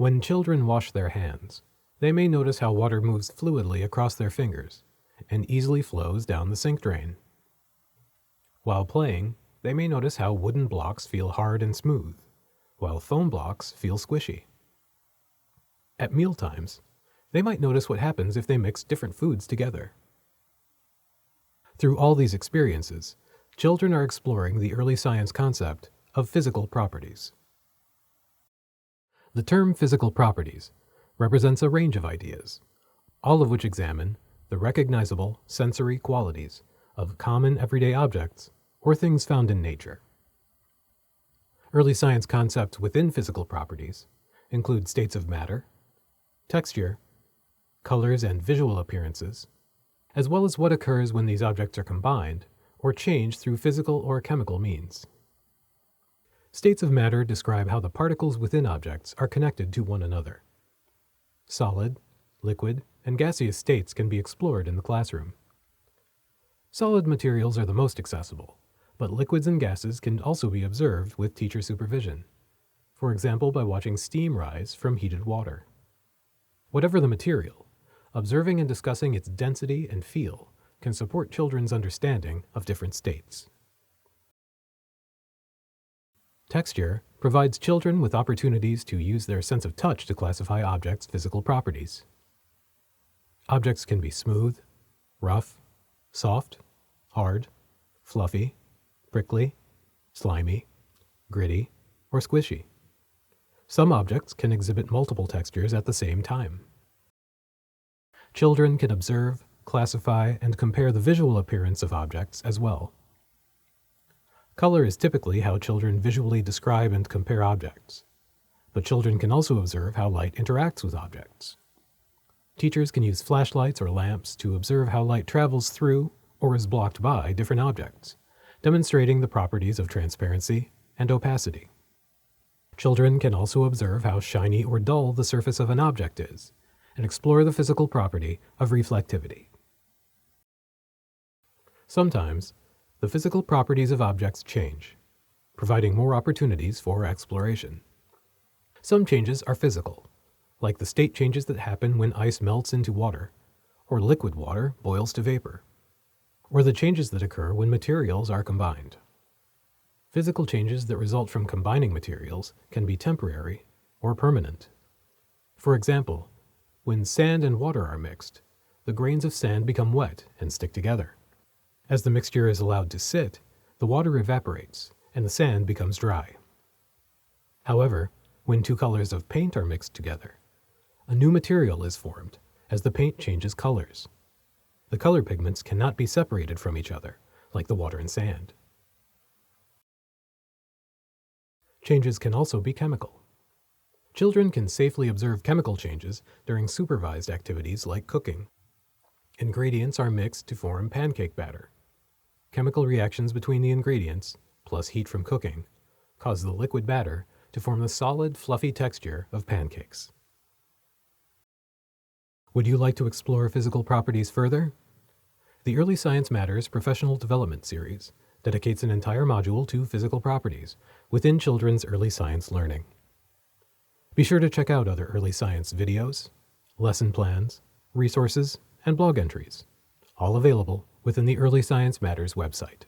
When children wash their hands, they may notice how water moves fluidly across their fingers and easily flows down the sink drain. While playing, they may notice how wooden blocks feel hard and smooth, while foam blocks feel squishy. At mealtimes, they might notice what happens if they mix different foods together. Through all these experiences, children are exploring the early science concept of physical properties. The term physical properties represents a range of ideas, all of which examine the recognizable sensory qualities of common everyday objects or things found in nature. Early science concepts within physical properties include states of matter, texture, colors and visual appearances, as well as what occurs when these objects are combined or changed through physical or chemical means. States of matter describe how the particles within objects are connected to one another. Solid, liquid, and gaseous states can be explored in the classroom. Solid materials are the most accessible, but liquids and gases can also be observed with teacher supervision, for example by watching steam rise from heated water. Whatever the material, observing and discussing its density and feel can support children's understanding of different states. Texture provides children with opportunities to use their sense of touch to classify objects' physical properties. Objects can be smooth, rough, soft, hard, fluffy, prickly, slimy, gritty, or squishy. Some objects can exhibit multiple textures at the same time. Children can observe, classify, and compare the visual appearance of objects as well. Color is typically how children visually describe and compare objects, but children can also observe how light interacts with objects. Teachers can use flashlights or lamps to observe how light travels through or is blocked by different objects, demonstrating the properties of transparency and opacity. Children can also observe how shiny or dull the surface of an object is, and explore the physical property of reflectivity. Sometimes, the physical properties of objects change, providing more opportunities for exploration. Some changes are physical, like the state changes that happen when ice melts into water, or liquid water boils to vapor, or the changes that occur when materials are combined. Physical changes that result from combining materials can be temporary or permanent. For example, when sand and water are mixed, the grains of sand become wet and stick together. As the mixture is allowed to sit, the water evaporates and the sand becomes dry. However, when two colors of paint are mixed together, a new material is formed as the paint changes colors. The color pigments cannot be separated from each other, like the water and sand. Changes can also be chemical. Children can safely observe chemical changes during supervised activities like cooking. Ingredients are mixed to form pancake batter. Chemical reactions between the ingredients, plus heat from cooking, cause the liquid batter to form the solid, fluffy texture of pancakes. Would you like to explore physical properties further? The Early Science Matters Professional Development Series dedicates an entire module to physical properties within children's early science learning. Be sure to check out other early science videos, lesson plans, resources, and blog entries, all available within the Early Science Matters website.